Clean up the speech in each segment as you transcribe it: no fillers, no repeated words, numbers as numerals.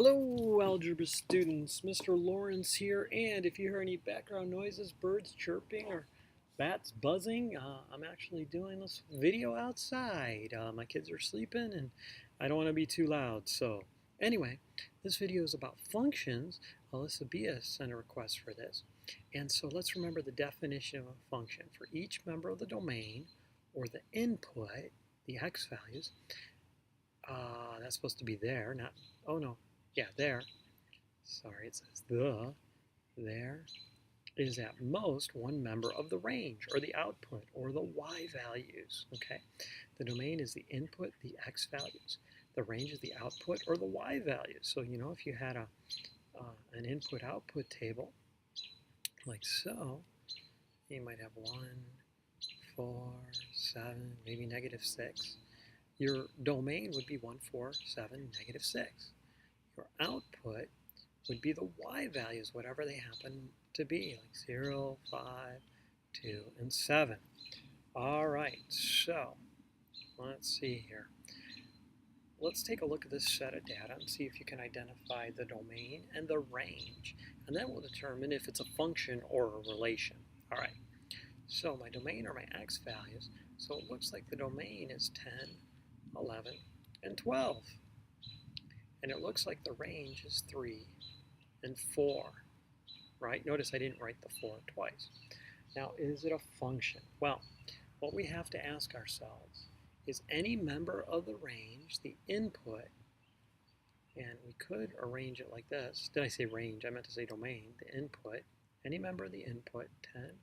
Hello, algebra students. Mr. Laurence here, and if you hear any background noises, birds chirping or bats buzzing, I'm actually doing this video outside. My kids are sleeping, and I don't want to be too loud. So, anyway, this video is about functions. Alyssa Bia sent a request for this. And so let's remember the definition of a function. For each member of the domain, or the input, the x values, that's supposed to be there, not, oh no, yeah, there. Sorry, it says there is at most one member of the range or the output or the y values, okay? The domain is the input, the x values. The range is the output or the y values. So, if you had an input-output table like so, you might have 1, 4, 7, maybe -6. Your domain would be 1, 4, 7, -6. Your output would be the y values, whatever they happen to be, like 0, 5, 2, and 7. All right, so let's see here. Let's take a look at this set of data and see if you can identify the domain and the range, and then we'll determine if it's a function or a relation. All right, so my domain are my x values, so it looks like the domain is 10, 11, and 12. And it looks like the range is 3 and 4, right? Notice I didn't write the 4 twice. Now, is it a function? Well, what we have to ask ourselves is any member of the range the input, and we could arrange it like this. Did I say range? I meant to say domain. The input, any member of the input, 10,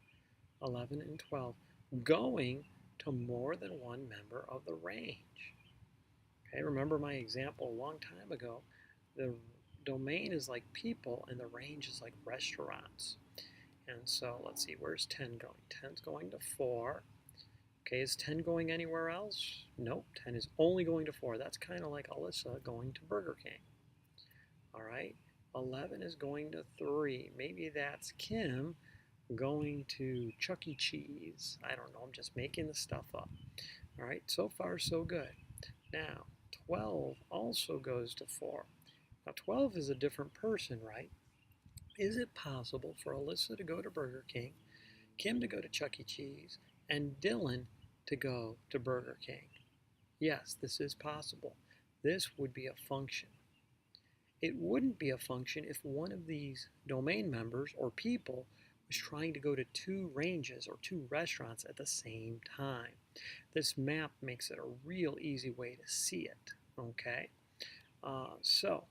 11, and 12, going to more than one member of the range. Okay, remember my example a long time ago. The domain is like people and the range is like restaurants. And so let's see, where's 10 going? 10's going to 4. Okay, is 10 going anywhere else? Nope, 10 is only going to 4. That's kind of like Alyssa going to Burger King. All right, 11 is going to 3. Maybe that's Kim going to Chuck E. Cheese. I don't know, I'm just making the stuff up. All right, so far so good. Now, 12 also goes to 4. Now 12 is a different person, right? Is it possible for Alyssa to go to Burger King, Kim to go to Chuck E. Cheese, and Dylan to go to Burger King? Yes, this is possible. This would be a function. It wouldn't be a function if one of these domain members or people was trying to go to 2 ranges or 2 restaurants at the same time. This map makes it a real easy way to see it, okay? So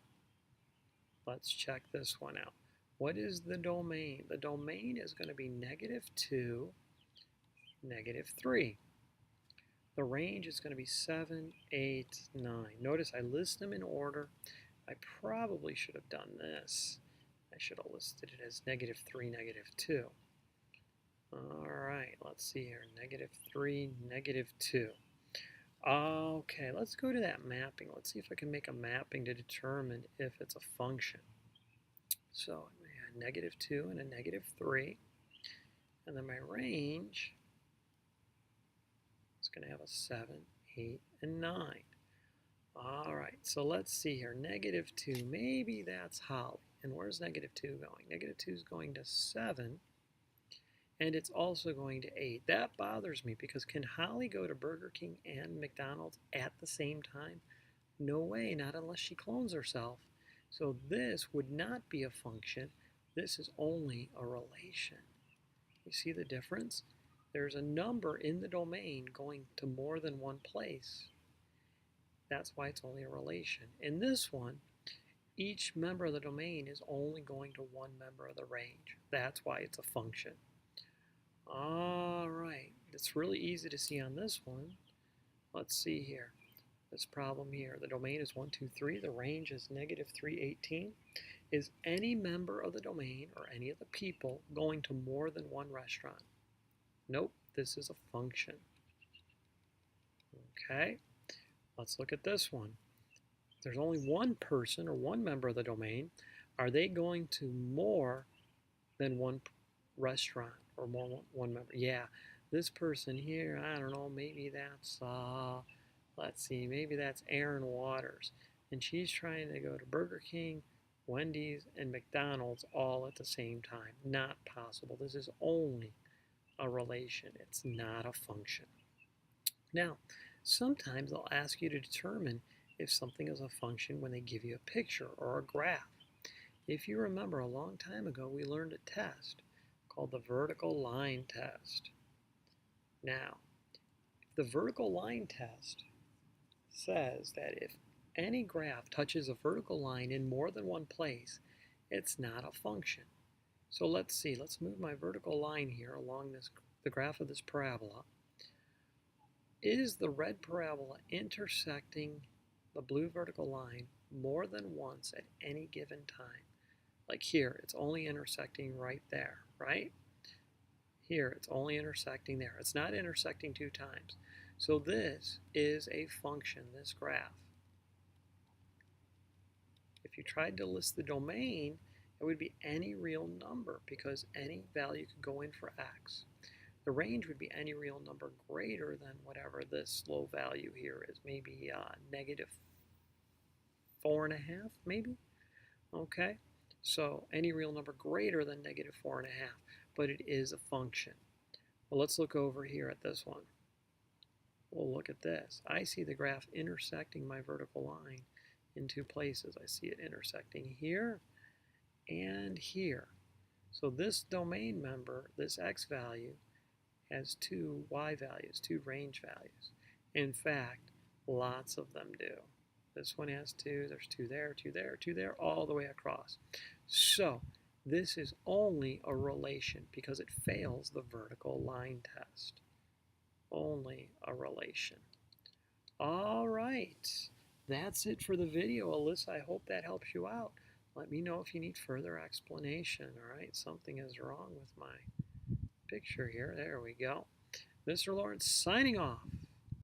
let's check this one out. What is the domain? The domain is going to be -2, -3. The range is going to be 7, 8, 9. Notice I list them in order. I probably should have done this. I should have listed it as -3, -2. All right, let's see here. -3, -2. Okay, let's go to that mapping. Let's see if I can make a mapping to determine if it's a function. So I had -2 and a -3. And then my range is going to have a 7, 8, and 9. All right, so let's see here. -2, maybe that's Holly. And where's -2 going? -2 is going to 7. And it's also going to 8. That bothers me because can Holly go to Burger King and McDonald's at the same time? No way, not unless she clones herself. So this would not be a function. This is only a relation. You see the difference? There's a number in the domain going to more than one place. That's why it's only a relation. In this one, each member of the domain is only going to one member of the range. That's why it's a function. All right, it's really easy to see on this one. Let's see here. This problem here, the domain is 1, 2, 3. The range is -3, 18. Is any member of the domain or any of the people going to more than one restaurant? Nope, this is a function. Okay, let's look at this one. If there's only one person or one member of the domain, are they going to more than one restaurant or more one member? Yeah, this person here, I don't know, maybe that's, let's see, maybe that's Aaron Waters. and she's trying to go to Burger King, Wendy's, and McDonald's all at the same time. Not possible. This is only a relation. It's not a function. Now, sometimes they'll ask you to determine if something is a function when they give you a picture or a graph. If you remember, a long time ago, we learned a test called the vertical line test. Now, the vertical line test says that if any graph touches a vertical line in more than one place, it's not a function. So let's see, let's move my vertical line here along the graph of this parabola. Is the red parabola intersecting the blue vertical line more than once at any given time? Like here, it's only intersecting right there, right? Here, it's only intersecting there. It's not intersecting 2 times. So this is a function, this graph. If you tried to list the domain, it would be any real number because any value could go in for x. The range would be any real number greater than whatever this low value here is, maybe negative 4.5, maybe? Okay, so any real number greater than negative 4.5, but it is a function. Well, let's look over here at this one. Well, look at this. I see the graph intersecting my vertical line in 2 places. I see it intersecting here and here. So this domain member, this x value, has 2 y values, 2 range values. In fact, lots of them do. This one has 2, there's 2 there, 2 there, 2 there, all the way across. So this is only a relation because it fails the vertical line test. Only a relation. All right, that's it for the video, Alyssa. I hope that helps you out. Let me know if you need further explanation. All right, something is wrong with my picture here. There we go. Mr. Laurence signing off.